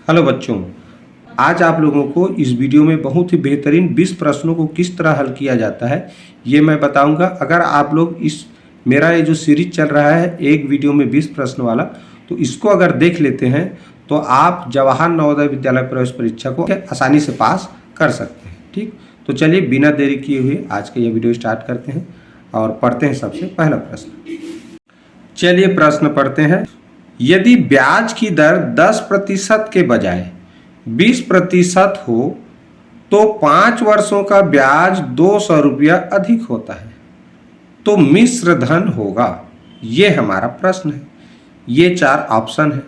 Hello बच्चों, आज आप लोगों को इस वीडियो में बहुत ही बेहतरीन 20 प्रश्नों को किस तरह हल किया जाता है ये मैं बताऊंगा। अगर आप लोग मेरा ये जो सीरीज चल रहा है एक वीडियो में 20 प्रश्न वाला, तो इसको अगर देख लेते हैं तो आप जवाहर नवोदय विद्यालय प्रवेश परीक्षा को आसानी से पास कर सकते हैं। ठीक, तो चलिए बिना देरी किए हुए आज का ये वीडियो स्टार्ट करते हैं और पढ़ते हैं सबसे पहला प्रश्न। चलिए प्रश्न पढ़ते हैं। यदि ब्याज की दर 10% के बजाय 20% हो तो 5 वर्षों का ब्याज 200 रुपया अधिक होता है, तो मिश्र धन होगा। ये हमारा प्रश्न है। ये 4 ऑप्शन है।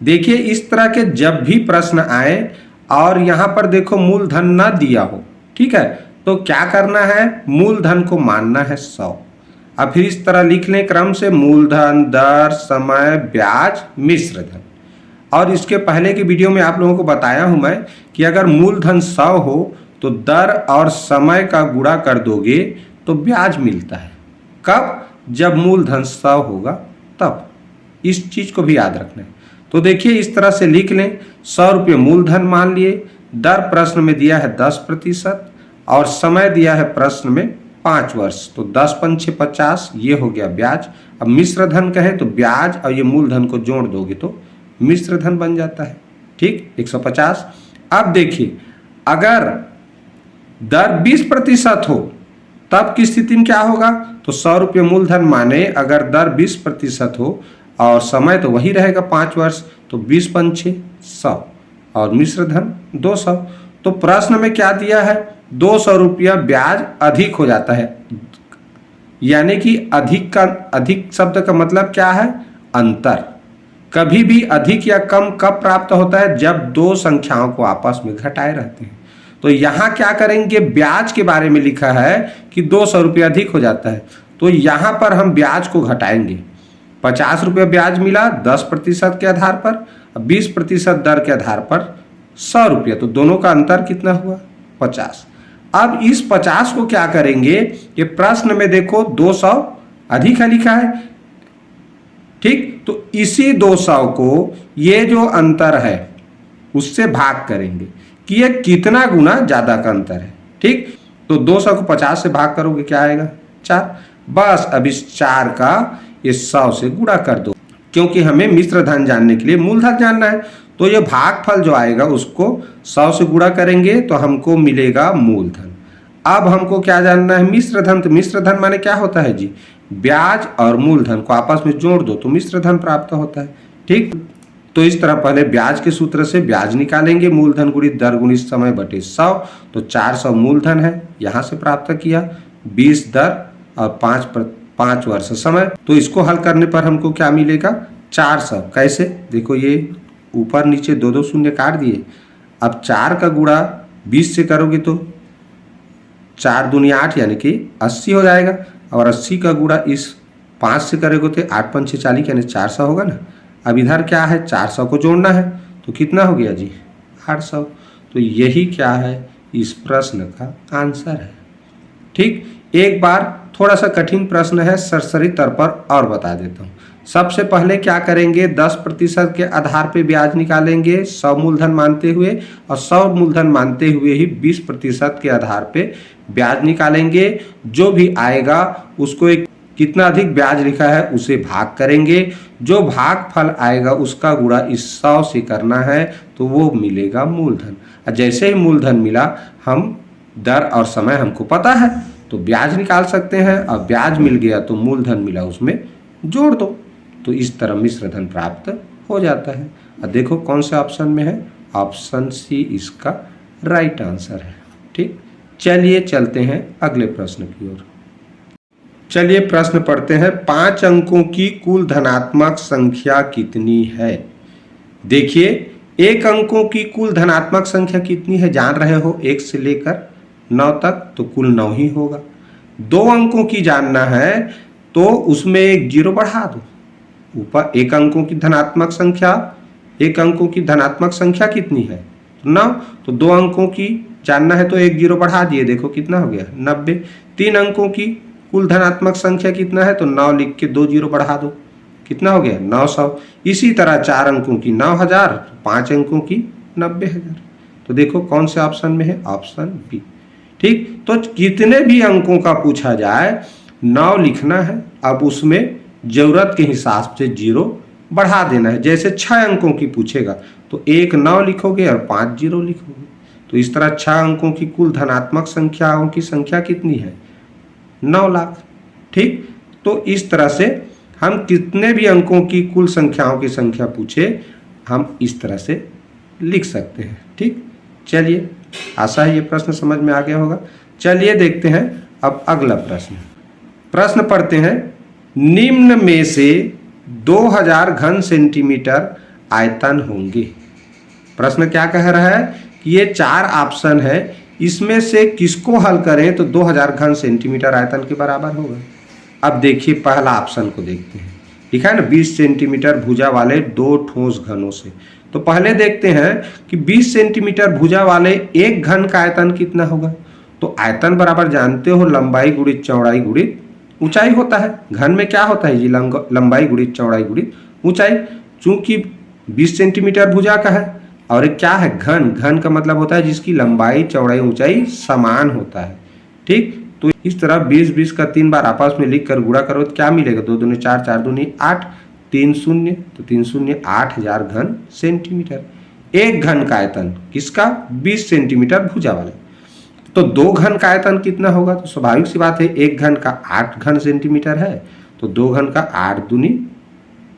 देखिए, इस तरह के जब भी प्रश्न आए और यहाँ पर देखो मूलधन ना दिया हो, ठीक है, तो क्या करना है, मूलधन को मानना है 100। अब फिर इस तरह लिख लें क्रम से, मूलधन, दर, समय, ब्याज, मिश्र धन। और इसके पहले की वीडियो में आप लोगों को बताया हूं मैं कि अगर मूलधन 100 हो तो दर और समय का गुणा कर दोगे तो ब्याज मिलता है। कब? जब मूलधन 100 होगा तब। इस चीज को भी याद रखना है। तो देखिए इस तरह से लिख लें, 100 रुपये मूलधन मान लिए, दर प्रश्न में दिया है 10% और समय दिया है प्रश्न में 5 वर्ष, तो 10 पंचे 50, ये हो गया ब्याज। अब मिश्र धन कहें तो ब्याज और ये मूलधन को जोड़ दोगे तो मिश्र धन बन जाता है। ठीक, 150। अब देखिए, अगर दर 20% हो तब की स्थिति में क्या होगा, तो 100 रुपये मूलधन माने, अगर दर 20% हो और समय तो वही रहेगा 5 वर्ष, तो 20 पंचे 100 और मिश्र धन 200। तो प्रश्न में क्या दिया है, 200 रुपया ब्याज अधिक हो जाता है। यानी कि अधिक शब्द का मतलब क्या है, अंतर। कभी भी अधिक या कम कब प्राप्त होता है, जब दो संख्याओं को आपस में घटाए रहते हैं। तो यहाँ क्या करेंगे, ब्याज के बारे में लिखा है कि 200 रुपया अधिक हो जाता है, तो यहाँ पर हम ब्याज को घटाएंगे। 50 रुपया ब्याज मिला 10% के आधार पर, 20% दर के आधार पर 100 रुपया, तो दोनों का अंतर कितना हुआ, 50। अब इस 50 को क्या करेंगे, ये प्रश्न में देखो 200 अधिक है लिखा है, ठीक, तो इसी 200 को ये जो अंतर है उससे भाग करेंगे कि ये कितना गुना ज्यादा का अंतर है। ठीक, तो 200 को 50 से भाग करोगे क्या आएगा, 4। बस अब इस 4 का ये 100 से गुणा कर दो, क्योंकि हमें मिश्र धन जानने के लिए मूलधन जानना है। तो ये भागफल जो आएगा उसको 100 से गुणा करेंगे तो हमको मिलेगा मूलधन। अब हमको क्या जानना है, मिश्र धन। तो मिश्र धन माने क्या होता है जी, ब्याज और मूलधन को आपस में जोड़ दो तो मिश्र धन प्राप्त होता है। ठीक, तो इस तरह पहले ब्याज के सूत्र से ब्याज निकालेंगे, मूलधन गुणित दर गुणित समय बटे 100, तो 400 मूलधन है, यहाँ से प्राप्त किया, 20 दर और 5 वर्ष समय। तो इसको हल करने पर हमको क्या मिलेगा, 400। कैसे, देखो ये ऊपर नीचे 2 शून्य काट दिए। अब 4 का गुणा 20 से करोगे तो 4 दूनी 8 यानी कि 80 हो जाएगा, और 80 का गुणा इस 5 से करोगे तो 8 पंचे 40 यानी 400 होगा ना। अब इधर क्या है, 400 को जोड़ना है, तो कितना हो गया जी, 800। तो यही क्या है, इस प्रश्न का आंसर है। ठीक, एक बार थोड़ा सा कठिन प्रश्न है, सरसरी तौर पर और बता देता हूँ। सबसे पहले क्या करेंगे, 10% के आधार पे ब्याज निकालेंगे 100 मूलधन मानते हुए, और 100 मूलधन मानते हुए ही 20% के आधार पे ब्याज निकालेंगे। जो भी आएगा उसको एक कितना अधिक ब्याज लिखा है उसे भाग करेंगे, जो भागफल आएगा उसका गुणा इस 100 से करना है, तो वो मिलेगा मूलधन। और जैसे ही मूलधन मिला, हम दर और समय हमको पता है तो ब्याज निकाल सकते हैं, और ब्याज मिल गया तो मूलधन मिला उसमें जोड़ दो, तो इस तरह मिश्र धन प्राप्त हो जाता है। और देखो कौन से ऑप्शन में है, ऑप्शन सी इसका राइट आंसर है। ठीक, चलिए चलते हैं अगले प्रश्न की ओर। चलिए प्रश्न पढ़ते हैं, 5 अंकों की कुल धनात्मक संख्या कितनी है। देखिए, 1 अंकों की कुल धनात्मक संख्या कितनी है जान रहे हो, 1 से लेकर 9 तक, तो कुल 9 ही होगा। 2 अंकों की जानना है तो उसमें एक 0 बढ़ा दो। ऊपर 1 अंकों की धनात्मक संख्या, 1 अंकों की धनात्मक संख्या कितनी है, 9, तो 2 अंकों की जानना है तो एक 0 बढ़ा दिए, देखो कितना हो गया, 90। 3 अंकों की कुल धनात्मक संख्या कितना है, तो 9 लिख के 2 0 बढ़ा दो, कितना हो गया, 900। इसी तरह 4 अंकों की 9000, 5 अंकों की 90,000। तो देखो कौन से ऑप्शन में है, ऑप्शन बी। ठीक, तो कितने भी अंकों का पूछा जाए 9 लिखना है। अब उसमें जरूरत के हिसाब से 0 बढ़ा देना है। जैसे 6 अंकों की पूछेगा तो 1 9 लिखोगे और 5 0 लिखोगे। तो इस तरह 6 अंकों की कुल धनात्मक संख्याओं की संख्या कितनी है, 9 लाख। ठीक, तो इस तरह से हम कितने भी अंकों की कुल संख्याओं की संख्या पूछे हम इस तरह से लिख सकते हैं। ठीक, चलिए आशा है ये प्रश्न समझ में आ गया होगा। चलिए देखते हैं अब अगला प्रश्न। प्रश्न पढ़ते हैं, निम्न में से 2000 घन सेंटीमीटर आयतन होंगे। प्रश्न क्या कह रहा है कि ये 4 ऑप्शन है, इसमें से किसको हल करें तो 2000 घन सेंटीमीटर आयतन के बराबर होगा। अब देखिए पहला ऑप्शन को देखते हैं, लिखा है ना 20 सेंटीमीटर भुजा वाले 2 ठोस घनों से। तो पहले देखते हैं कि 20 सेंटीमीटर भुजा वाले एक घन का आयतन कितना होगा। तो आयतन बराबर जानते हो लंबाई गुणित चौड़ाई गुणित ऊंचाई होता है। घन में क्या होता है जी, लंबाई गुणित चौड़ाई गुणित ऊंचाई। चूंकि 20 सेंटीमीटर भुजा का है और क्या है, घन। घन का मतलब होता है जिसकी लंबाई चौड़ाई ऊंचाई समान होता है। ठीक, तो इस तरह 20 का 3 बार आपस में लिख कर गुणा करो तो क्या मिलेगा, 2 दूनी 4, 4 दूनी 8, 3 शून्य, तो 3 शून्य 8000 घन सेंटीमीटर। एक घन का आयतन किसका, 20 सेंटीमीटर भुजा वाले। तो 2 घन का आयतन कितना होगा, तो स्वाभाविक सी बात है एक घन का 8 घन सेंटीमीटर है, तो 2 घन का 8 दूनी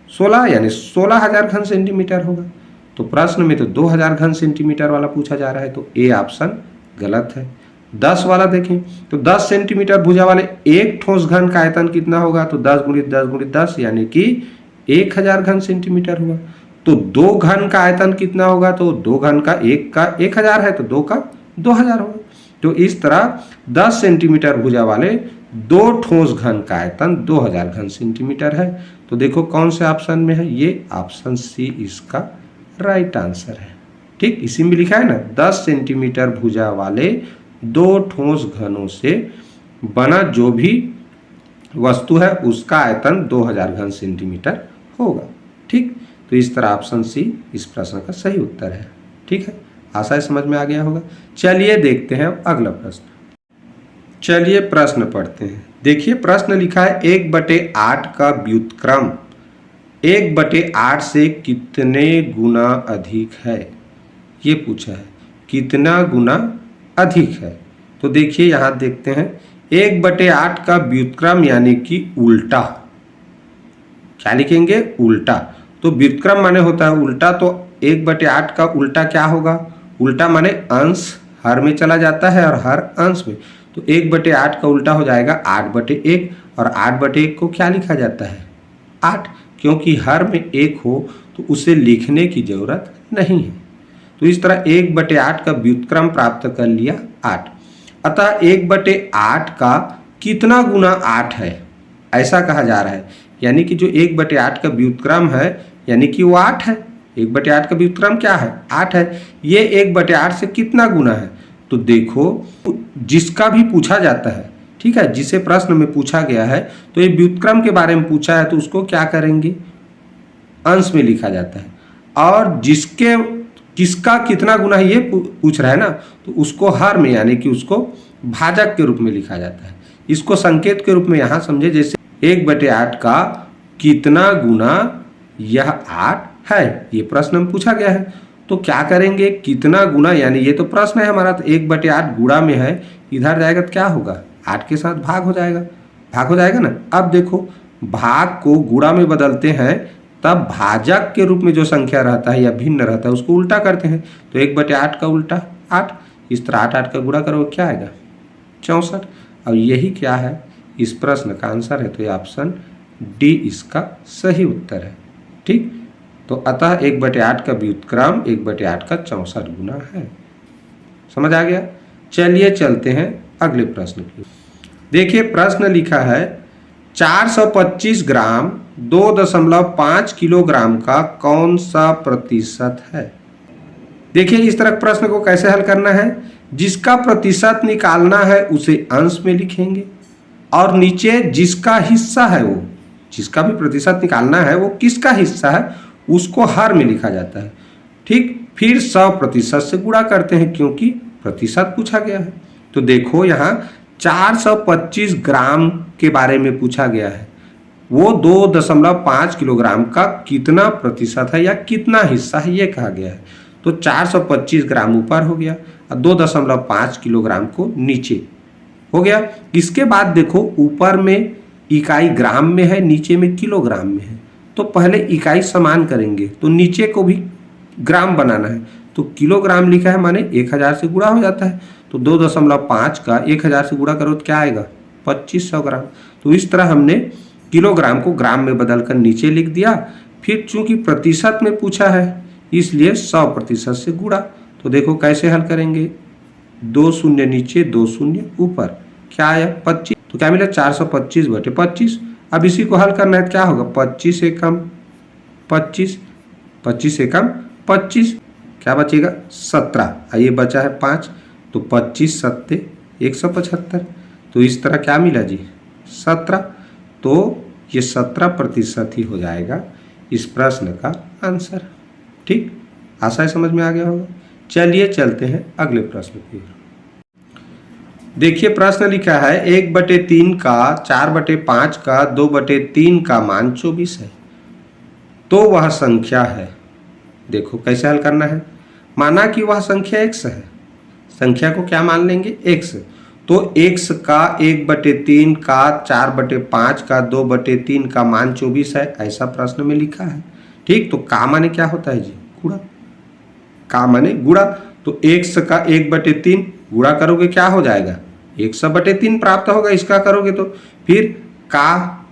16 यानी 16000 घन सेंटीमीटर होगा। तो प्रश्न में तो 2000 घन सेंटीमीटर वाला पूछा जा रहा है, तो ए ऑप्शन गलत है। 10 वाला देखें तो 10 सेंटीमीटर भुजा वाले एक ठोस घन का आयतन कितना होगा, तो 10 गुणित 10 गुणित 10 यानी कि 1000 घन सेंटीमीटर हुआ। तो 2 घन का आयतन कितना होगा, तो 2 घन का 1000 है तो 2 का 2000 होगा। तो इस तरह 10 सेंटीमीटर भुजा वाले 2 ठोस घन का आयतन 2000 घन सेंटीमीटर है। तो देखो कौन से ऑप्शन में है, ये ऑप्शन सी इसका राइट आंसर है। ठीक, इसी में लिखा है ना 10 सेंटीमीटर भुजा वाले 2 ठोस घनों से बना जो भी वस्तु है उसका आयतन 2000 घन सेंटीमीटर होगा। ठीक, तो इस तरह ऑप्शन सी इस प्रश्न का सही उत्तर है। ठीक है, आशा है समझ में आ गया होगा। चलिए देखते हैं अगला प्रश्न। चलिए प्रश्न पढ़ते हैं। देखिए प्रश्न लिखा है 1/8 का व्युत्क्रम 1/8 से कितने गुना अधिक है, ये पूछा है कितना गुना अधिक है। तो देखिए यहाँ देखते हैं 1/8 का व्युत्क्रम यानी कि उल्टा, क्या लिखेंगे, उल्टा। तो व्युत्क्रम माने होता है उल्टा, तो 1/8 का उल्टा क्या होगा, उल्टा माने अंश हर में चला जाता है और हर अंश में। तो 1/8 का उल्टा हो जाएगा 8/1 और 8/1 को क्या लिखा जाता है, 8, क्योंकि हर में 1 हो तो उसे लिखने की जरूरत नहीं है। तो इस तरह 1/8 का व्युत्क्रम प्राप्त कर लिया 8। अतः 1/8 का कितना गुना 8 है, ऐसा कहा जा रहा है। यानी कि जो 1/8 का व्युत्क्रम है यानी कि वो 8 है। 1/8 का व्युत्क्रम क्या है, 8 है। ये 1/8 से कितना गुना है, तो देखो जिसका भी पूछा जाता है, ठीक है, जिसे प्रश्न में पूछा गया है तो ये व्युत्क्रम के बारे में पूछा है तो उसको क्या करेंगे, अंश में लिखा जाता है। और जिसके किसका कितना गुना है ये पूछ रहा है ना, तो उसको हर में यानी कि उसको भाजक के रूप में लिखा जाता है। इसको संकेत के रूप में यहाँ समझे, जैसे 1/8 का कितना गुना यह 8 है, ये प्रश्न में पूछा गया है। तो क्या करेंगे, कितना गुना, यानी ये तो प्रश्न है हमारा, तो 1/8 गुणा में है, इधर जाएगा तो क्या होगा, 8 के साथ भाग हो जाएगा, भाग हो जाएगा ना। अब देखो भाग को गुणा में बदलते हैं तब भाजक के रूप में जो संख्या रहता है या भिन्न रहता है उसको उल्टा करते हैं। तो 1/8 का उल्टा 8, इस तरह 8 का गुणा करो क्या आएगा, 64। और यही क्या है, इस प्रश्न का आंसर है। तो ये ऑप्शन डी इसका सही उत्तर है। ठीक, तो अतः 1/8 का व्युत्क्रम 1/8 का 64 गुना है। समझ आ गया। चलिए चलते हैं अगले प्रश्न की। देखिए प्रश्न लिखा है 425 ग्राम 2.5 किलोग्राम का कौन सा प्रतिशत है। देखिए इस तरह प्रश्न को कैसे हल करना है, जिसका प्रतिशत निकालना है उसे अंश में लिखेंगे और नीचे जिसका हिस्सा है, वो जिसका भी प्रतिशत निकालना है वो किसका हिस्सा है उसको हर में लिखा जाता है। ठीक, फिर 100% से गुणा करते हैं क्योंकि प्रतिशत पूछा गया है। तो देखो यहाँ 425 ग्राम के बारे में पूछा गया है, वो 2.5 किलोग्राम का कितना प्रतिशत है या कितना हिस्सा है ये कहा गया है। तो 425 ग्राम ऊपर हो गया और 2.5 किलोग्राम को नीचे हो गया। इसके बाद देखो ऊपर में इकाई ग्राम में है, नीचे में किलोग्राम में है, तो पहले इकाई समान करेंगे तो नीचे को भी ग्राम बनाना है, तो किलोग्राम लिखा है माने 1000 से गुणा हो जाता है। तो 2.5 का 1000 से गुणा करो तो क्या आएगा 2500 ग्राम। तो इस तरह हमने किलोग्राम को ग्राम में बदलकर नीचे लिख दिया। फिर चूंकि प्रतिशत में पूछा है इसलिए 100% से गुणा। तो देखो कैसे हल करेंगे, 2 शून्य नीचे 2 शून्य ऊपर, क्या आया 25, तो क्या मिला 425/25। अब इसी को हल करना है तो क्या होगा 25 से कम 25, 25 से कम 25, क्या बचेगा 17, ये बचा है 5, तो 25 सत्ते 175। तो इस तरह क्या मिला जी 17। तो ये 17% ही हो जाएगा इस प्रश्न का आंसर। ठीक, आशा है समझ में आ गया होगा। चलिए चलते हैं अगले प्रश्न की ओर। देखिए प्रश्न लिखा है 1/3 का 4/5 का 2/3 का मान 24 है, तो वह संख्या है। देखो कैसे हल करना है, माना कि वह संख्या x है, संख्या को क्या मान लेंगे x, तो x का 1/3 का 4/5 का 2/3 का मान 24 है, ऐसा प्रश्न में लिखा है। ठीक, तो का माने क्या होता है जी गुणा, का माने गुणा। तो x का 1/3 गुणा करोगे क्या हो जाएगा 100/3 प्राप्त होगा, इसका करोगे तो फिर का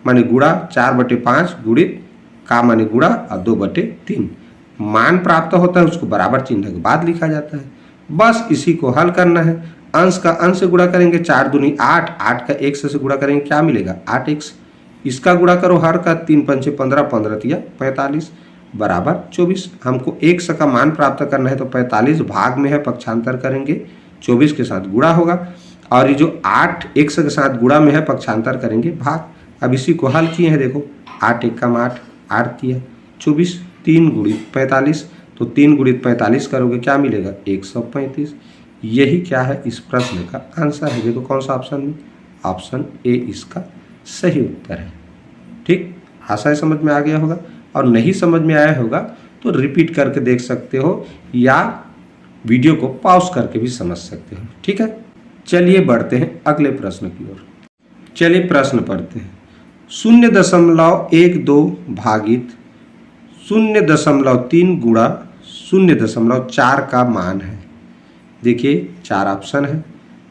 माने गुणा 4/5 गुणित का माने गुणा और 2/3 मान प्राप्त होता है, उसको बराबर चिन्ह के बाद लिखा जाता है। बस इसी को हल करना है। अंश का अंश से गुणा करेंगे 4 दूनी 8, 8 का x से गुणा करेंगे क्या मिलेगा 8x, इसका गुणा करो हर का 3 पंचे 15, 15 तिया 45 बराबर 24। हमको x का मान प्राप्त करना है तो 45 भाग में है, पक्षांतर करेंगे 24 के साथ गुणा होगा, और ये जो 8 x के साथ गुणा में है पक्षांतर करेंगे भाग। अब इसी को हल किए हैं, देखो 8 एकम 8, 8 तिया 24, 3 गुणित 45, तो 3 गुणित 45 करोगे क्या मिलेगा 135। यही क्या है इस प्रश्न का आंसर है। देखो कौन सा ऑप्शन में, ऑप्शन ए इसका सही उत्तर है। ठीक, आशा है समझ में आ गया होगा, और नहीं समझ में आया होगा तो रिपीट करके देख सकते हो या वीडियो को पॉज करके भी समझ सकते हो। ठीक है, चलिए बढ़ते हैं अगले प्रश्न की ओर। चलिए प्रश्न पढ़ते हैं। 0.12 भागित 0.3 गुणा 0.4 का मान है। देखिए 4 ऑप्शन है,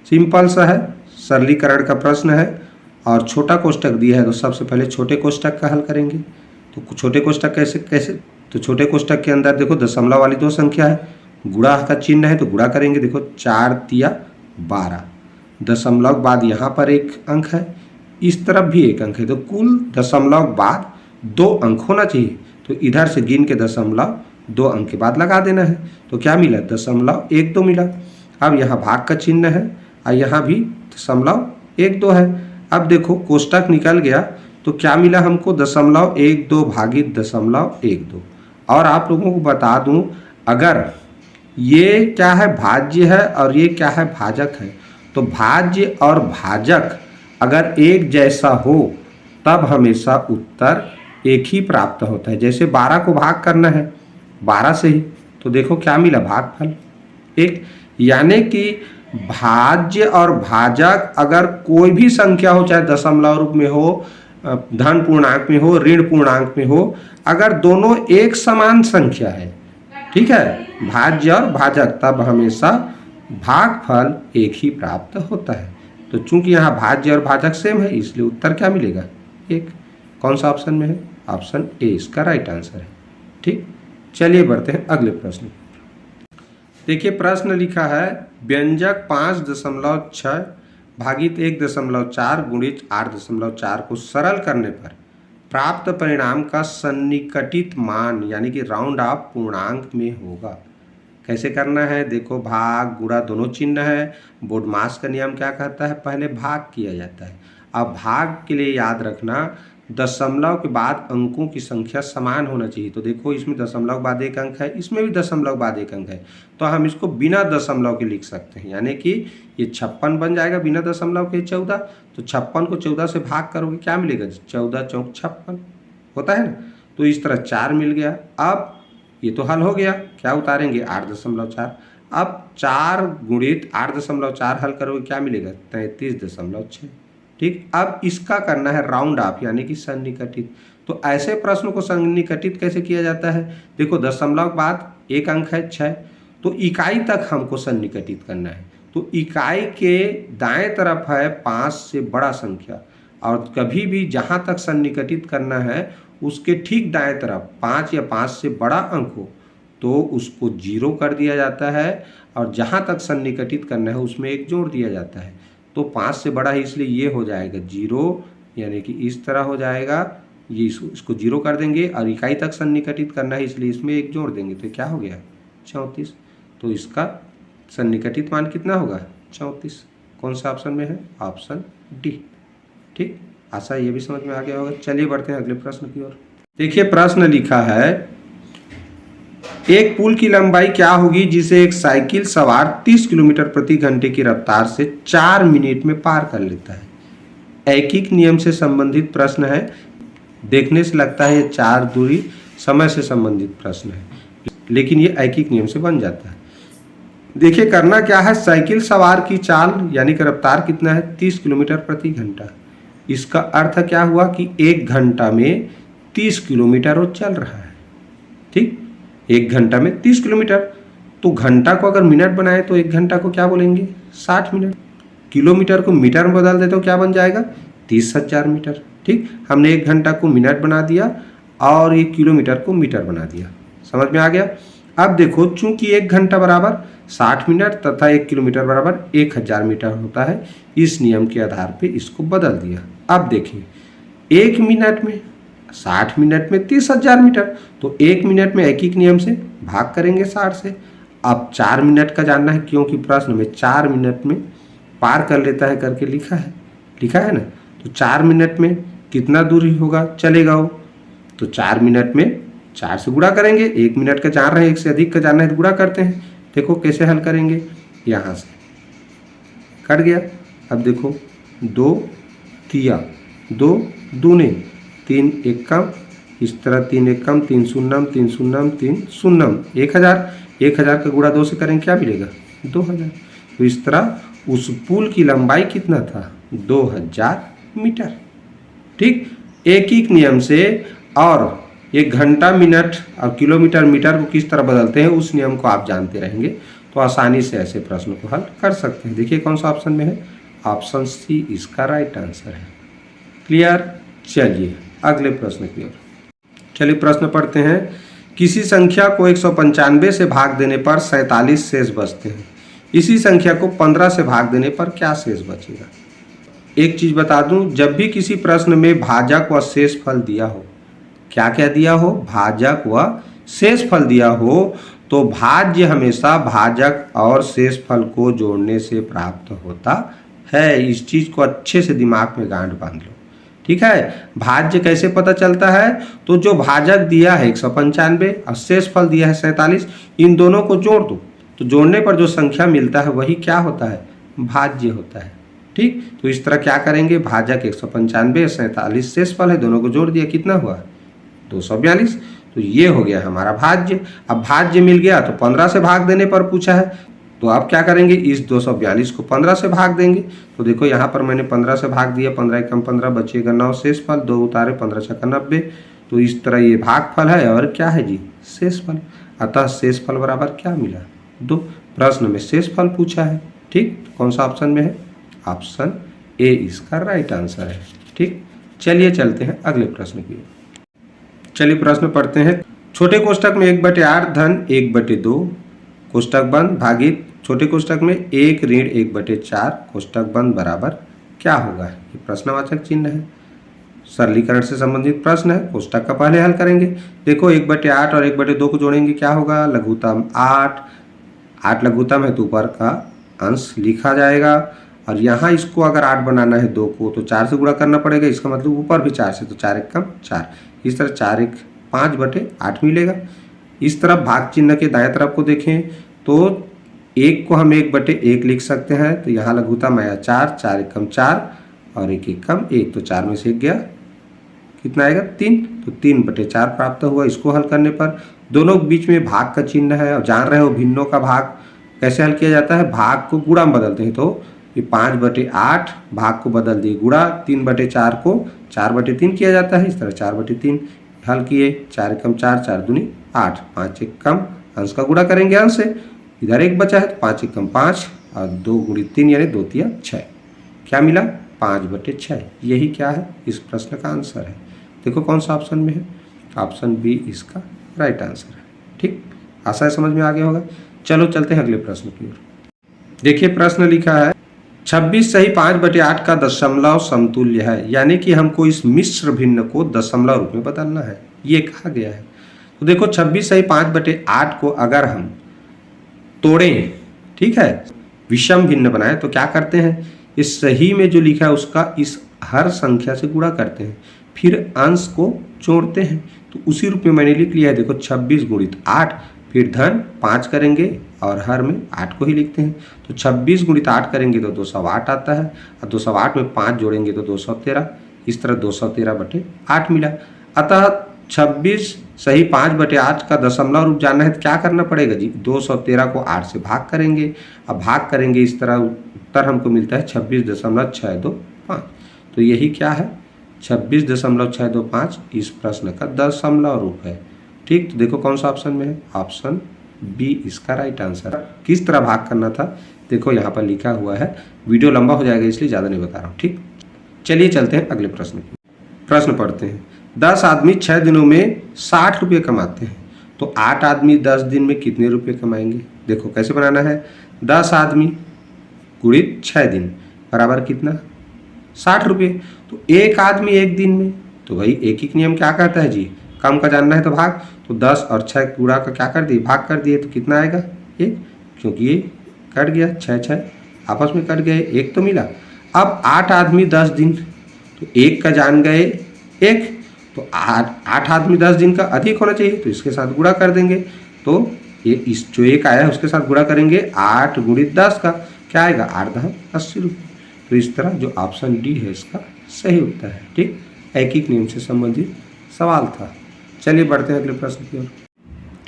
सिंपल सा है, सरलीकरण का प्रश्न है और छोटा कोष्टक दिया है, तो सबसे पहले छोटे कोष्टक का हल करेंगे। तो छोटे कोष्टक कैसे, तो छोटे कोष्टक के अंदर देखो दशमलव वाली 2 संख्या है, गुणा का चिन्ह है तो गुणा करेंगे। देखो 4 तिया 12, दशमलव बाद यहाँ पर एक अंक है, इस तरफ भी एक अंक है, तो कुल दशमलव बाद 2 अंक होना चाहिए। तो इधर से गिन के दशमलव 2 अंक के बाद लगा देना है, तो क्या मिला 0.12 मिला। अब यहाँ भाग का चिन्ह है और यहाँ भी 0.12 है। अब देखो कोष्टक निकल गया तो क्या मिला हमको 0.12 भागित 0.12। और आप लोगों को बता दूं, अगर ये क्या है भाज्य है और ये क्या है भाजक है, तो भाज्य और भाजक अगर एक जैसा हो तब हमेशा उत्तर एक ही प्राप्त होता है। जैसे 12 को भाग करना है 12 से ही, तो देखो क्या मिला भागफल 1। यानी कि भाज्य और भाजक अगर कोई भी संख्या हो, चाहे दशमलव रूप में हो, धन पूर्णांक में हो, ऋण पूर्णांक में हो, अगर दोनों एक समान संख्या है, ठीक है, भाज्य और भाजक, तब हमेशा भागफल एक ही प्राप्त होता है। तो चूंकि यहाँ भाज्य और भाजक सेम है इसलिए उत्तर क्या मिलेगा 1। कौन सा ऑप्शन में है, ऑप्शन ए इसका राइट आंसर है। ठीक, चलिए बढ़ते हैं अगले प्रश्न। देखिए प्रश्न लिखा है व्यंजक 5.6 भागित 1.4 गुणित 8.4 को सरल करने पर प्राप्त परिणाम का सन्निकटित मान यानी कि राउंड ऑफ पूर्णांक में होगा। कैसे करना है, देखो भाग गुणा दोनों चिन्ह है। बोर्डमास का नियम क्या कहता है, पहले भाग किया जाता है। अब भाग के लिए याद रखना दशमलव के बाद अंकों की संख्या समान होना चाहिए। तो देखो इसमें दशमलव के बाद एक अंक है, इसमें भी दशमलव के बाद एक अंक है, तो हम इसको बिना दशमलव के लिख सकते हैं, यानी कि ये 56 बन जाएगा बिना दशमलव के 14। तो 56 को 14 से भाग करोगे क्या मिलेगा, 14 चौक 56 होता है ना। तो इस तरह 4 मिल गया। अब ये तो हल हो गया, क्या उतारेंगे 8.4। अब 4 गुणित 8.4 हल करोगे क्या मिलेगा, 33.6। ठीक, अब इसका करना है राउंड ऑफ यानी कि सन्निकटित। तो ऐसे प्रश्न को सन्निकटित कैसे किया जाता है, देखो दशमलव के बाद एक अंक है 6, तो इकाई तक हमको सन्निकटित करना है। तो इकाई के दाएं तरफ है 5 से बड़ा संख्या, और कभी भी जहां तक सन्निकटित करना है उसके ठीक दाएं तरफ 5 या 5 से बड़ा अंक हो तो उसको 0 कर दिया जाता है, और जहां तक सन्निकटित करना है उसमें एक जोड़ दिया जाता है। तो 5 से बड़ा है इसलिए ये हो जाएगा 0, यानी कि इस तरह हो जाएगा, ये इसको 0 कर देंगे, और इकाई तक सन्निकटित करना है इसलिए इसमें एक जोड़ देंगे, तो क्या हो गया 34। तो इसका सन्निकटित मान कितना होगा 34। कौन सा ऑप्शन में है, ऑप्शन डी। ठीक, आशा ये भी समझ में आ गया होगा। चलिए बढ़ते हैं अगले प्रश्न की ओर। देखिए प्रश्न लिखा है, एक पुल की लंबाई क्या होगी जिसे एक साइकिल सवार 30 किलोमीटर प्रति घंटे की रफ्तार से 4 मिनट में पार कर लेता है। ऐकिक नियम से संबंधित प्रश्न है, देखने से लगता है ये 4 दूरी समय से संबंधित प्रश्न है, लेकिन ये ऐकिक नियम से बन जाता है। देखिए करना क्या है, साइकिल सवार की चाल यानी कि रफ्तार कितना है 30 किलोमीटर प्रति घंटा। इसका अर्थ क्या हुआ कि 1 घंटा में 30 किलोमीटर वो चल रहा है। ठीक, 1 घंटा में 30 किलोमीटर, तो घंटा को अगर मिनट बनाए तो 1 घंटा को क्या बोलेंगे 60 मिनट। किलोमीटर को मीटर में बदल दे तो क्या बन जाएगा 30,000 मीटर। ठीक, हमने 1 घंटा को मिनट बना दिया और 1 किलोमीटर को मीटर बना दिया। समझ में आ गया। अब देखो चूंकि 1 घंटा बराबर 60 मिनट तथा 1 किलोमीटर बराबर 1000 मीटर होता है, इस नियम के आधार पे इसको बदल दिया। अब देखिए 1 मिनट में 60 मिनट में 30,000 मीटर, तो 1 मिनट में ऐकिक नियम से भाग करेंगे 60 से। अब 4 मिनट का जानना है क्योंकि प्रश्न में 4 मिनट में पार कर लेता है करके लिखा है ना। तो 4 मिनट में कितना दूरी होगा चलेगा वो, तो 4 मिनट में 4 से गुणा करेंगे। 1 मिनट का जान रहे हैं, 1 से अधिक का जानना है तो गुणा करते हैं। देखो कैसे हल करेंगे, यहाँ से कट गया। अब देखो 2 तिया 2 दूने 3 एक कम, इस तरह 3 एक कम 3 शून्यम 3 शून्यम 3 शून्यम 1000 का गुणा 2 से करेंगे क्या मिलेगा 2000। तो इस तरह उस पुल की लंबाई कितना था 2000 मीटर। ठीक, ऐकिक नियम से, और ये घंटा मिनट और किलोमीटर मीटर को किस तरह बदलते हैं उस नियम को आप जानते रहेंगे तो आसानी से ऐसे प्रश्न को हल कर सकते हैं। देखिए कौन सा ऑप्शन में है, ऑप्शन सी इसका राइट आंसर है। क्लियर। चलिए अगले प्रश्न की ओर। चलिए प्रश्न पढ़ते हैं, किसी संख्या को 195 से भाग देने पर 47 शेष बचते हैं, इसी संख्या को 15 से भाग देने पर क्या शेष बचेगा। एक चीज बता दूं, जब भी किसी प्रश्न में भाजक व शेषफल दिया हो, क्या क्या दिया हो, भाजक व शेषफल दिया हो, तो भाज्य हमेशा भाजक और शेषफल को जोड़ने से प्राप्त होता है। इस चीज को अच्छे से दिमाग में गांठ बांध लो। ठीक है, भाज्य कैसे पता चलता है, तो जो भाजक दिया है 195 और शेषफल दिया है 47, इन दोनों को जोड़ दो, तो जोड़ने पर जो संख्या मिलता है वही क्या होता है, भाज्य होता है। ठीक, तो इस तरह क्या करेंगे, भाजक 195 47 शेषफल है, दोनों को जोड़ दिया, कितना हुआ 242, तो ये हो गया हमारा भाज्य। अब भाज्य मिल गया तो 15 से भाग देने पर पूछा है, तो आप क्या करेंगे, इस 242 को 15 से भाग देंगे। तो देखो यहाँ पर मैंने 15 से भाग दिया, 15 एकम 15 बचेगा 9 शेषफल, 2 उतारे 15 छक्का 90। तो इस तरह ये भागफल है और क्या है जी शेषफल। अतः शेषफल बराबर क्या मिला 2। प्रश्न में शेषफल पूछा है। ठीक, कौन सा ऑप्शन में है, ऑप्शन ए इसका राइट आंसर है। ठीक, चलिए चलते हैं अगले प्रश्न की ओर। चलिए प्रश्न पढ़ते हैं, छोटे कोष्टक में 1/8 धन 1/2 कोष्टक बंद भागित छोटे कोष्टक में 1 ऋण 1/4 कोष्टक बंद बराबर क्या होगा। ये प्रश्नवाचक चिन्ह है, सरलीकरण से संबंधित प्रश्न है। कोष्टक का पहले हल करेंगे। देखो 1/8 और 1/2 को जोड़ेंगे क्या होगा, लघुत्तम 8 लघुत्तम है तो ऊपर का अंश लिखा जाएगा, और यहाँ इसको अगर 8 बनाना है 2 को तो 4 से गुणा करना पड़ेगा, इसका मतलब ऊपर भी 4 से, तो 4 एक कम 4, इस तरह 4 एक 5/8 मिलेगा। इस तरफ भाग चिन्ह के दाएं तरफ को देखें तो 1 को हम 1/1 लिख सकते हैं, तो यहाँ लघुत्तम आया 4, 4 एक कम 4 और 1 एक कम 1, तो 4 में से 1 गया, कितना आएगा 3, तो 3/4 प्राप्त हुआ। इसको हल करने पर दोनों के बीच में भाग का चिन्ह है और जान रहे हो भिन्नों का भाग कैसे हल किया जाता है, भाग को गुणा में बदलते हैं, तो ये 5/8 भाग को बदल दिए गुणा, 3/4 को 4/3 किया जाता है, इस तरह 4/3 हल किए, 4 एकम 4, 4 दूनी 8, 5 एक कम, अंश का गुणा करेंगे अंश से, इधर 1 बचा है तो 5 एकम 5 और 2 × 3 यानी 2 × 6, क्या मिला 5/6। यही क्या है इस प्रश्न का आंसर है। देखो कौन सा ऑप्शन में है, ऑप्शन बी इसका राइट आंसर है। ठीक, आशा है समझ में आ गया होगा। चलो चलते हैं अगले प्रश्न की ओर। देखिए प्रश्न लिखा है 26 सही 5/8 का दशमलव समतुल्य है, यानी कि हमको इस मिश्र भिन्न को दशमलव रूप में बदलना है, ये कहा गया है। तो देखो 26 सही 5/8 को अगर हम तोड़ें, ठीक है, विषम भिन्न बनाए तो क्या करते हैं, इस सही में जो लिखा है उसका इस हर संख्या से गुणा करते हैं, फिर अंश को जोड़ते हैं, तो उसी रूप में मैंने लिख लिया है। देखो 26 × 8, फिर धन 5 करेंगे और हर में 8 को ही लिखते हैं, तो 26 × 8 करेंगे तो 208 आता है, और 208 में 5 जोड़ेंगे तो 213, इस तरह 213/8 मिला। अतः 26 सही 5/8 का दशमलव रूप जानना है तो क्या करना पड़ेगा जी, 213 को 8 से भाग करेंगे, अब भाग करेंगे इस तरह उत्तर हमको मिलता है 26.625। तो यही क्या है 26.625 इस प्रश्न का दशमलव रूप है। ठीक, तो देखो कौन सा ऑप्शन में है, ऑप्शन बी इसका राइट आंसर है। किस तरह भाग करना था देखो यहाँ पर लिखा हुआ है, वीडियो लंबा हो जाएगा इसलिए ज़्यादा नहीं बता रहा हूँ। ठीक, चलिए चलते हैं अगले प्रश्न की। प्रश्न पढ़ते हैं 10 आदमी 6 दिनों में 60 रुपये कमाते हैं, तो 8 आदमी 10 दिन में कितने रुपये कमाएंगे। देखो कैसे बनाना है, 10 आदमी गुणित 6 दिन बराबर कितना 60 रुपये, तो एक आदमी एक दिन में, तो भाई एक ही नियम क्या कहता है जी, कम का जानना है तो भाग, तो 10 और 6 गुणा का क्या कर दिए, भाग कर दिए, तो कितना आएगा 1, क्योंकि ये कट गया, 6 आपस में कट गए, 1 तो मिला। अब 8 आदमी 10 दिन, तो 1 का जान गए 1, तो 8 आदमी 10 दिन का अधिक होना चाहिए, तो इसके साथ गुणा कर देंगे, तो ये इस जो 1 आया है उसके साथ गुणा करेंगे, 8 × 10 का क्या आएगा 8×10 80 रुपये। तो इस तरह जो ऑप्शन डी है इसका सही उत्तर है। ठीक, ऐकिक नियम से संबंधित सवाल था। चलिए बढ़ते हैं अगले प्रश्न की ओर।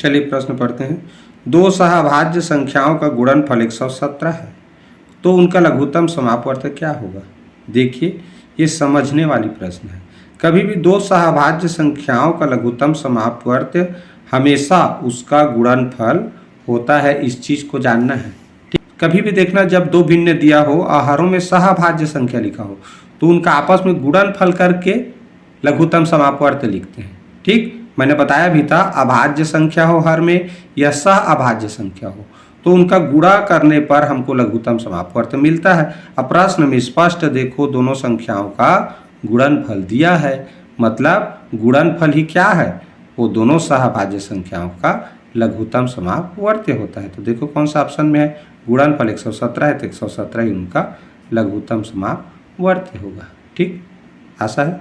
चलिए प्रश्न पढ़ते हैं, 2 सहभाज्य संख्याओं का गुणनफल 117 है, तो उनका लघुत्तम समापवर्त क्या होगा। देखिए ये समझने वाली प्रश्न है। कभी भी 2 सहभाज्य संख्याओं का लघुत्तम समापवर्त हमेशा उसका गुणनफल होता है, इस चीज़ को जानना है। कभी भी देखना जब 2 भिन्न दिया हो और हरों में सहभाज्य संख्या लिखा हो तो उनका आपस में गुणनफल करके लघुत्तम समापवर्त लिखते हैं। ठीक, मैंने बताया भी था अभाज्य संख्या हो हर में या सह अभाज्य संख्या हो तो उनका गुणा करने पर हमको लघुत्तम समापवर्त मिलता है। अब प्रश्न में स्पष्ट देखो दोनों संख्याओं का गुणनफल दिया है, मतलब गुणनफल ही क्या है, वो दोनों सहभाज्य संख्याओं का लघुत्तम समापवर्त होता है। तो देखो कौन सा ऑप्शन में है, गुणनफल 117 है तो 117 ही उनका लघुत्तम समापवर्त होगा। ठीक, आशा है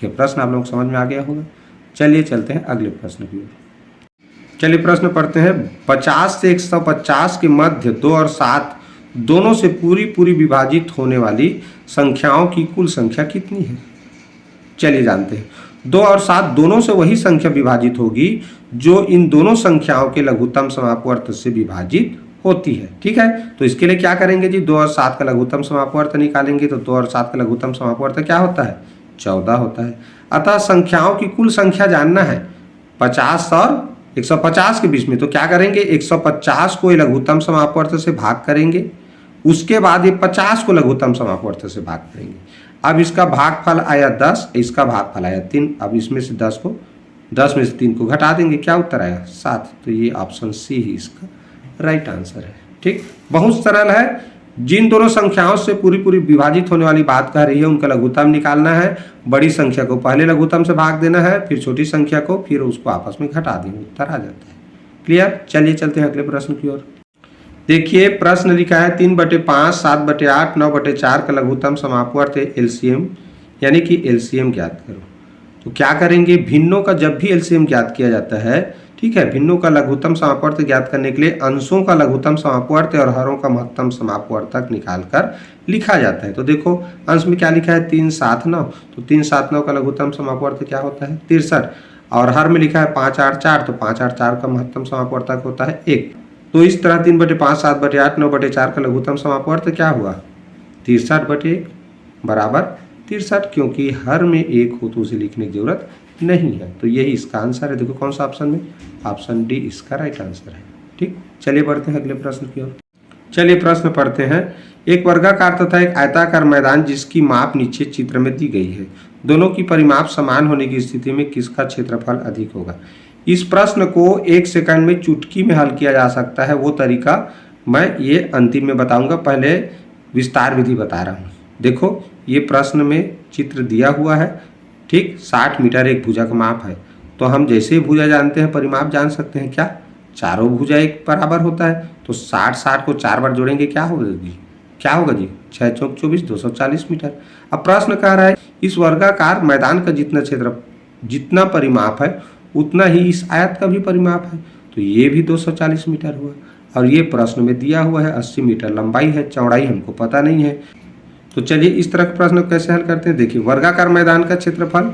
ये प्रश्न आप लोग समझ में आ गया होगा। चलिए चलते हैं अगले प्रश्न की ओर। चलिए प्रश्न पढ़ते हैं, 50 से 150 के मध्य 2 और 7 दोनों से पूरी विभाजित होने वाली संख्याओं की कुल संख्या कितनी है। चलिए जानते हैं, 2 और 7 दोनों से वही संख्या विभाजित होगी जो इन दोनों संख्याओं के लघुत्तम समापवर्त से विभाजित होती है। ठीक है, तो इसके लिए क्या करेंगे जी, 2 और 7 का लघुत्तम समापवर्त निकालेंगे, तो 2 और 7 का लघुत्तम समापवर्त क्या होता है 14 होता है। अतः संख्याओं की कुल संख्या जानना है 50 और 150 के बीच में, तो क्या करेंगे 150 को लघुत्तम समापवर्त से भाग करेंगे, उसके बाद ये 50 को लघुत्तम समापवर्त से भाग करेंगे। अब इसका भागफल आया 10, इसका भागफल आया 3, अब इसमें से 10 में से 3 को घटा देंगे, क्या उत्तर आया 7। तो ये ऑप्शन सी ही इसका राइट आंसर है। ठीक, बहुत सरल है। जिन दोनों संख्याओं से पूरी विभाजित होने वाली बात कह रही है उनका लघुत्तम निकालना है, बड़ी संख्या को पहले लघुत्तम से भाग देना है, फिर छोटी संख्या को, फिर उसको आपस में घटा देंगे, उत्तर आ जाता है। क्लियर, चलिए चलते हैं अगले प्रश्न की ओर। देखिए प्रश्न लिखा है 3/5, 7/8, 9/4 का लघुत्तम समापवर्त है एलसीएम, यानी कि एलसीएम ज्ञात करो। तो क्या करेंगे, भिन्नों का जब भी एलसीएम ज्ञात किया जाता है, ठीक है, भिन्नों का लघुत्तम समापवर्त ज्ञात करने के लिए अंशों का लघुत्तम समापवर्त और हरों का महत्तम समापवर्तक निकालकर लिखा जाता है। तो देखो अंश में क्या लिखा है 3, 7, 9, तो 3, 7, 9 का लघुत्तम समापवर्त क्या होता है 63, और हर में लिखा है 5, 8, 4, तो 5, 8, 4 का महत्तम समापवर्तक होता है 1। तो इस तरह 3/5, 7/8, 9/4 का लघुत्तम समापवर्त क्या हुआ 63/1 बराबर 63, क्योंकि हर में 1 हो तो उसे लिखने की जरूरत नहीं है। तो यही इसका आंसर है। देखो कौन सा ऑप्शन में, ऑप्शन डी इसका राइट आंसर है। ठीक, चलिए बढ़ते हैं अगले प्रश्न की ओर। चलिए प्रश्न पढ़ते हैं। एक वर्गाकार तथा एक आयताकार मैदान जिसकी माप नीचे चित्र में दी गई है, दोनों की परिमाप समान होने की स्थिति में किसका क्षेत्रफल अधिक होगा। इस प्रश्न को 1 सेकंड में चुटकी में हल किया जा सकता है, वो तरीका मैं ये अंतिम में बताऊंगा, पहले विस्तार विधि बता रहा हूँ। देखो ये प्रश्न में चित्र दिया हुआ है, ठीक, 60 मीटर एक भुजा का माप है। तो हम जैसे ही भुजा जानते हैं परिमाप जान सकते हैं, क्या चारों भुजा एक बराबर होता है। तो 60 को 4 बार जोड़ेंगे क्या होगा जी, क्या होगा जी 6 चौक 24, 240 मीटर। अब प्रश्न कह रहा है इस वर्गाकार मैदान का जितना क्षेत्र, जितना परिमाप है उतना ही इस आयत का भी परिमाप है, तो ये भी 240 मीटर हुआ। और ये प्रश्न में दिया हुआ है 80 मीटर लंबाई है, चौड़ाई हमको पता नहीं है। तो चलिए इस तरह के प्रश्न कैसे हल करते हैं। देखिए वर्गाकार मैदान का क्षेत्रफल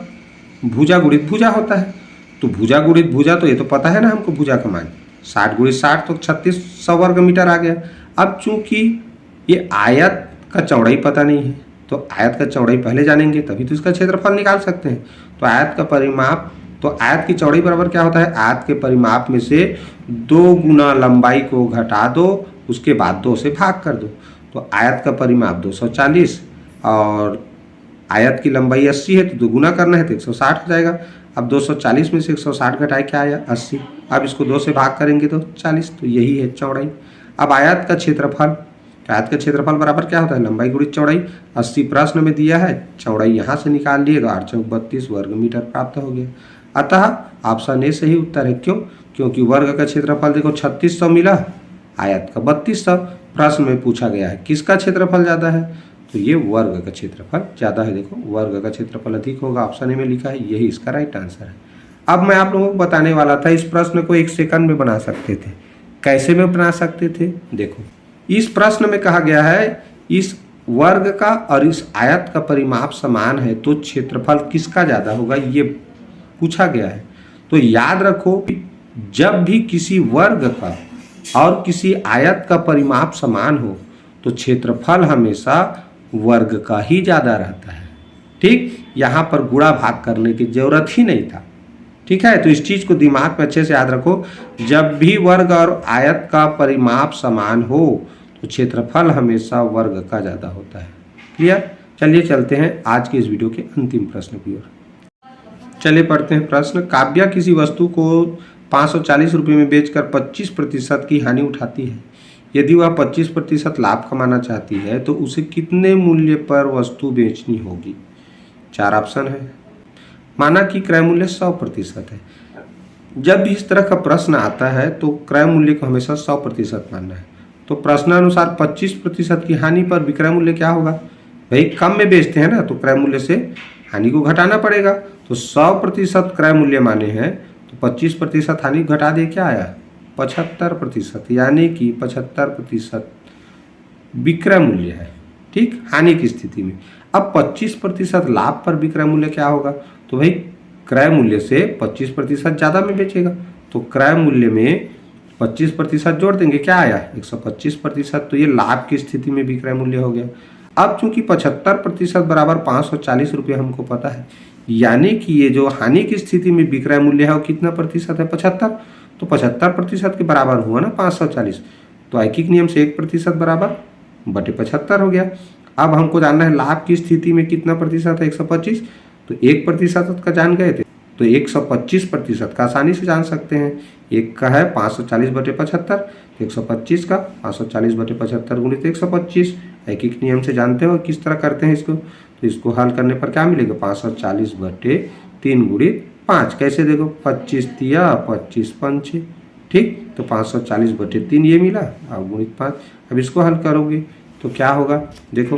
भुजा गुणित भुजा होता है, तो भुजा गुणित भुजा, तो ये तो पता है ना हमको भुजा का मान 60 गुणित 60 तो 3600 वर्ग मीटर आ गया। अब चूंकि ये आयत का चौड़ाई पता नहीं है, तो आयत का चौड़ाई पहले जानेंगे तभी तो इसका क्षेत्रफल निकाल सकते हैं। तो आयत का परिमाप, तो आयत की चौड़ाई बराबर क्या होता है, आयत के परिमाप में से 2 गुना लंबाई को घटा दो, उसके बाद 2 से भाग कर दो। तो आयत का परिमाप 240 और आयत की लंबाई 80 है, तो 2 गुना करना है तो 160 हो जाएगा। अब 240 में से 160 घटाए क्या आया 80। अब इसको 2 से भाग करेंगे तो 40, तो यही है चौड़ाई। अब आयत का क्षेत्रफल, आयत का क्षेत्रफल बराबर क्या होता है लंबाई गुणित चौड़ाई। 80 प्रश्न में दिया है, चौड़ाई यहाँ से निकाल लिए तो 8 चौक 32 वर्ग मीटर प्राप्त हो गया। अतः ऑप्शन ए सही उत्तर है। क्यों, क्योंकि वर्ग का क्षेत्रफल देखो 3600 मिला, आयत का 3200। प्रश्न में पूछा गया है किसका क्षेत्रफल ज़्यादा है, तो ये वर्ग का क्षेत्रफल ज़्यादा है। देखो वर्ग का क्षेत्रफल अधिक होगा, ऑप्शन ए में लिखा है, यही इसका राइट आंसर है। अब मैं आप लोगों को बताने वाला था इस प्रश्न को 1 सेकंड में बना सकते थे। कैसे में बना सकते थे, देखो इस प्रश्न में कहा गया है इस वर्ग का और इस आयत का परिमाप समान है, तो क्षेत्रफल किसका ज़्यादा होगा ये पूछा गया है। तो याद रखो जब भी किसी वर्ग का और किसी आयत का परिमाप समान हो तो क्षेत्रफल हमेशा वर्ग का ही ज़्यादा रहता है। ठीक, यहाँ पर गुणा भाग करने की जरूरत ही नहीं था। ठीक है, तो इस चीज़ को दिमाग में अच्छे से याद रखो, जब भी वर्ग और आयत का परिमाप समान हो तो क्षेत्रफल हमेशा वर्ग का ज़्यादा होता है। क्लियर, चलिए चलते हैं आज के इस वीडियो के अंतिम प्रश्न की ओर। चलिए पढ़ते हैं प्रश्न। काव्या किसी वस्तु को 540 रुपये में बेचकर 25% की हानि उठाती है। यदि वह 25% लाभ कमाना चाहती है तो उसे कितने मूल्य पर वस्तु बेचनी होगी। 4 ऑप्शन है। माना कि क्रय मूल्य 100% है। जब भी इस तरह का प्रश्न आता है तो क्रय मूल्य को हमेशा 100% मानना है। तो प्रश्नानुसार 25% की हानि पर विक्रय मूल्य क्या होगा, भाई कम में बेचते हैं ना, तो क्रय मूल्य से हानि को घटाना पड़ेगा। तो 100% क्रय मूल्य माने हैं, तो 25% हानि घटा दे क्या आया 75%, यानी कि 75% विक्रय मूल्य है। ठीक, हानि की स्थिति में। अब 25% लाभ पर विक्रय मूल्य क्या होगा, तो भाई क्रय मूल्य से 25% ज़्यादा में बेचेगा, तो क्रय मूल्य में 25% जोड़ देंगे क्या आया 125%, तो ये लाभ की स्थिति में विक्रय मूल्य हो गया। अब चूंकि 75% बराबर 540 रुपये हमको पता है, यानी कि ये जो हानि की स्थिति में विक्रय मूल्य है वो कितना प्रतिशत है 75, तो 75% के बराबर हुआ ना 540, तो ऐकिक नियम से 1% बराबर बटे 75 हो गया। अब हमको जानना है लाभ की स्थिति में कितना प्रतिशत है 125, तो 1% का जान गए थे, तो 125% का आसानी से जान सकते हैं। एक का है 540 बटे 75, 125 का 540 बटे 75 गुणित 125, ऐकिक नियम से जानते हो किस तरह करते हैं इसको। तो इसको हल करने पर क्या मिलेगा 540 बटे 3 गुणित 5, कैसे देखो 25 दिया 25 पंचे, ठीक। तो 540/3 ये मिला और गुणित 5। अब इसको हल करोगे तो क्या होगा, देखो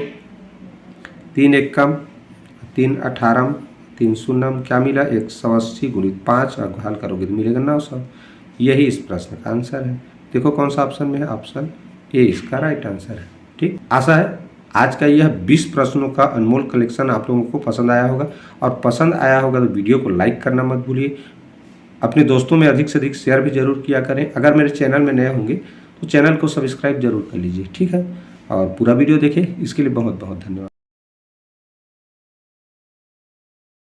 3 एकम 3 अठारम 3 शून्यम, क्या मिला 180 गुणित 5 और हल करोगे तो मिलेगा 900। यही इस प्रश्न का आंसर है। देखो कौन सा ऑप्शन में है, ऑप्शन ए इसका राइट आंसर है। ठीक, आशा है आज का यह 20 प्रश्नों का अनमोल कलेक्शन आप लोगों को पसंद आया होगा, और पसंद आया होगा तो वीडियो को लाइक करना मत भूलिए। अपने दोस्तों में अधिक से अधिक शेयर भी जरूर किया करें। अगर मेरे चैनल में नए होंगे तो चैनल को सब्सक्राइब जरूर कर लीजिए, ठीक है। और पूरा वीडियो देखें, इसके लिए बहुत बहुत धन्यवाद।